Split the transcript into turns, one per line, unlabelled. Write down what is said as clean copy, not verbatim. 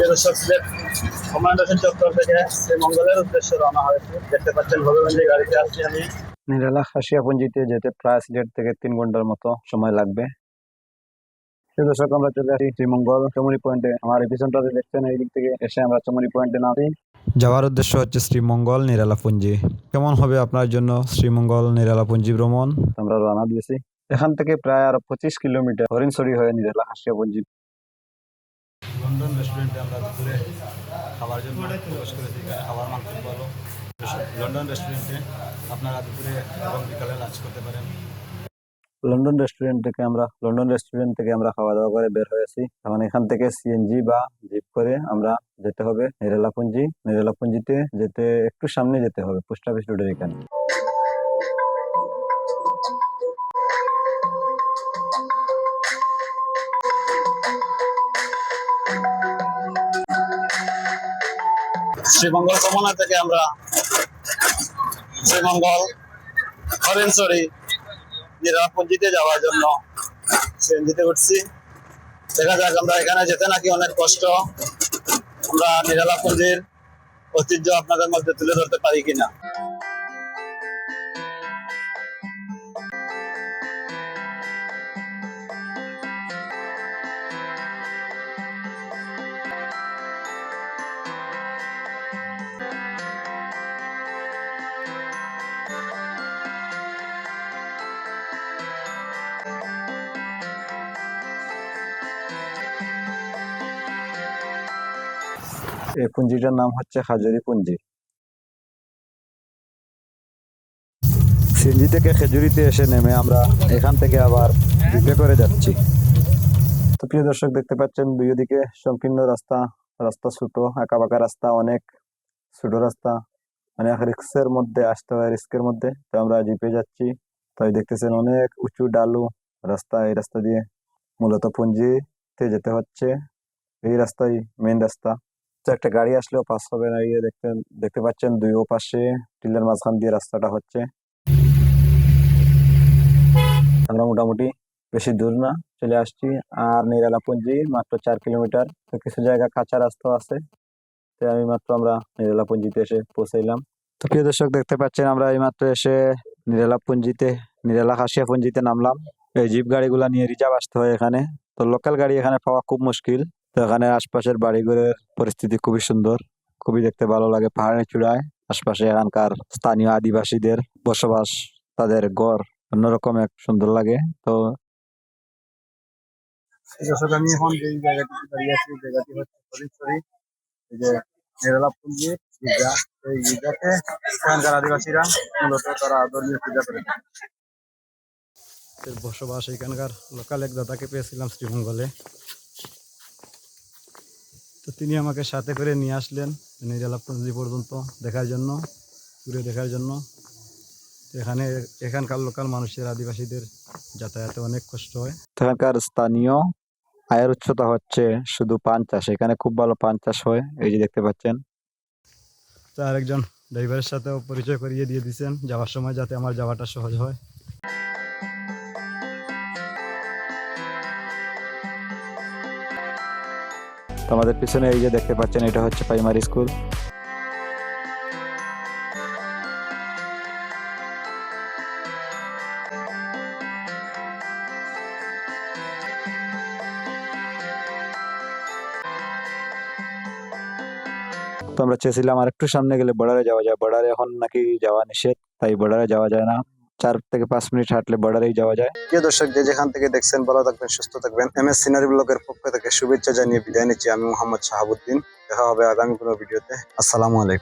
দর্শক কমান্ডেশন চত্বর থেকে শ্রীমঙ্গলের উদ্দেশ্যে রওনা হয়েছে। দেখতে পাচ্ছেন হবিগঞ্জে গাড়িতে আসছি আমি। নিরালা খাসিয়াপুঞ্জিতে যেতে প্রায় সিলেট থেকে 3 ঘন্টার মতো সময় লাগবে। দর্শক আমরা চলে আসি শ্রীমঙ্গল চমুনি পয়েন্টে। আমার এই পিছনটাতে দেখছেন, এই দিক থেকে এসে আমরা চমুনি পয়েন্টে নামি।
যাওয়ার উদ্দেশ্য হচ্ছে শ্রীমঙ্গল নিরালাপুঞ্জি। কেমন হবে আপনার জন্য শ্রীমঙ্গল নিরালাপুঞ্জি ভ্রমণ?
আমরা রওনা দিয়েছি। এখান থেকে প্রায় আরো 25 কিলোমিটার হরিণছড়ি হয়ে নিরালা খাসিয়াপুঞ্জি।
লন্ডন রেস্টুরেন্টে আমরা দুপুরে খাবার জন্য প্রবেশ করেছি। খাবার মান খুব ভালো। লন্ডন রেস্টুরেন্টে আপনারা দুপুরে এবং বিকালে লাঞ্চ করতে পারেন।
লন্ডন রেস্টুরেন্ট থেকে আমরা খাওয়া দাওয়া করে বের হয়েছি। এখন এখান থেকে সিএনজি বা জিপ করে আমরা যেতে হবে নিরালাপুঞ্জিতে যেতে একটু সামনে যেতে হবে, পোস্ট অফিস রোডের এখানে। শ্রীমঙ্গল কমনা থেকে আমরা শ্রীমঙ্গল হরিণছড়ি নিরালাপুঞ্জিতে যাওয়ার জন্য সিএনজিতে উঠছি। দেখা যাক আমরা এখানে যেতে নাকি অনেক কষ্ট, আমরা নিরালাপুঞ্জির ঐতিহ্য আপনাদের মধ্যে তুলে ধরতে পারি কিনা। এই পুঞ্জিটার নাম হচ্ছে হাজরি পুঞ্জি। সিএনজি থেকে খেজুরিতে এসে নেমে আমরা এখান থেকে আবার জিপে করে যাচ্ছি। তো প্রিয় দর্শক দেখতে পাচ্ছেন দুই দিকে সংকীর্ণ রাস্তা, ছোট আঁকা বাঁকা রাস্তা, অনেক ছোট রাস্তা, অনেক রিস্কের মধ্যে আসতে হয়, রিস্কের মধ্যে। তো আমরা জিপে যাচ্ছি, তাই দেখতেছেন অনেক উঁচু ডালু রাস্তা। এই রাস্তা দিয়ে মূলত পুঞ্জিতে যেতে হচ্ছে। এই রাস্তাই মেইন রাস্তা। তো একটা গাড়ি আসলেও পাস হবে না। ইয়ে দেখতে পাচ্ছেন দুই পাশে টিলার মাঝখান দিয়ে রাস্তাটা হচ্ছে। আমরা মোটামুটি বেশি দূর না, চলে আসছি। আর নিরালাপুঞ্জি মাত্র 4 কিলোমিটার। তো কিছু জায়গা কাঁচা রাস্তা আছে, তো আমরা নিরালাপুঞ্জিতে এসে পৌঁছাইলাম। তো প্রিয় দর্শক দেখতে পাচ্ছেন আমরা এই মাত্র এসে নিরালা খাসিয়াপুঞ্জিতে নামলাম। এই জিপ গাড়িগুলা নিয়ে রিজার্ভ আসতে হয় এখানে। তো লোকাল গাড়ি এখানে পাওয়া খুব মুশকিল। তো এখানে আশপাশের বাড়িঘরের পরিস্থিতি খুবই সুন্দর, খুবই দেখতে ভালো লাগে। পাহাড়ের চূড়ায় আশপাশে এখানকার স্থানীয় আদিবাসীদের বসবাস, তাদের গড় অন্যরকম এক সুন্দর লাগে। তো আমি এখন যে জায়গাটিতে দাঁড়িয়ে আছি, জায়গাটি হচ্ছে হরিণছড়ি। এই যে নিরালাপুঞ্জি গির্জা, এই গির্জাতে এখানকার আদিবাসীরা মূলত তারা ধর্মীয় পূজা করে বসবাস। এখানকার লোকাল এক দাদাকে পেয়েছিলাম শ্রীমঙ্গলে, তো তিনি আমাকে সাথে করে নিয়ে আসলেন নিরালাপুঞ্জি পর্যন্ত দেখার জন্য, ঘুরে দেখার জন্য। এখানকার লোকাল মানুষের, আদিবাসীদের যাতায়াতে অনেক কষ্ট হয়। এখানকার স্থানীয় আয়ের উৎসতা হচ্ছে শুধু পান চাষ। এখানে খুব ভালো পান চাষ হয়, এই যে দেখতে পাচ্ছেন। তো আরেকজন ড্রাইভারের সাথেও পরিচয় করিয়ে দিয়ে দিচ্ছেন যাওয়ার সময়, যাতে আমার যাওয়াটা সহজ হয়। তো আমাদের পিছনে এই যে দেখতে পাচ্ছেন, এটা হচ্ছে প্রাইমারি স্কুল। তো আমরা চেয়েছিলাম আর একটু সামনে গেলে বর্ডারে যাওয়া যায়। বর্ডারে এখন নাকি যাওয়া নিষেধ, তাই বর্ডারে যাওয়া যায় না। 4 থেকে 5 মিনিট হাঁটলে বর্ডারেই যাওয়া যায়। প্রিয় দর্শক, যে যেখান থেকে দেখছেন ভালো থাকবেন, সুস্থ থাকবেন। MS সিনারি ব্লগের পক্ষ থেকে শুভেচ্ছা জানিয়ে বিদায় নিচ্ছি। আমি মোহাম্মদ শাহাবুদ্দিন। দেখা হবে আগামী কোনো ভিডিওতে। আসসালামু আলাইকুম।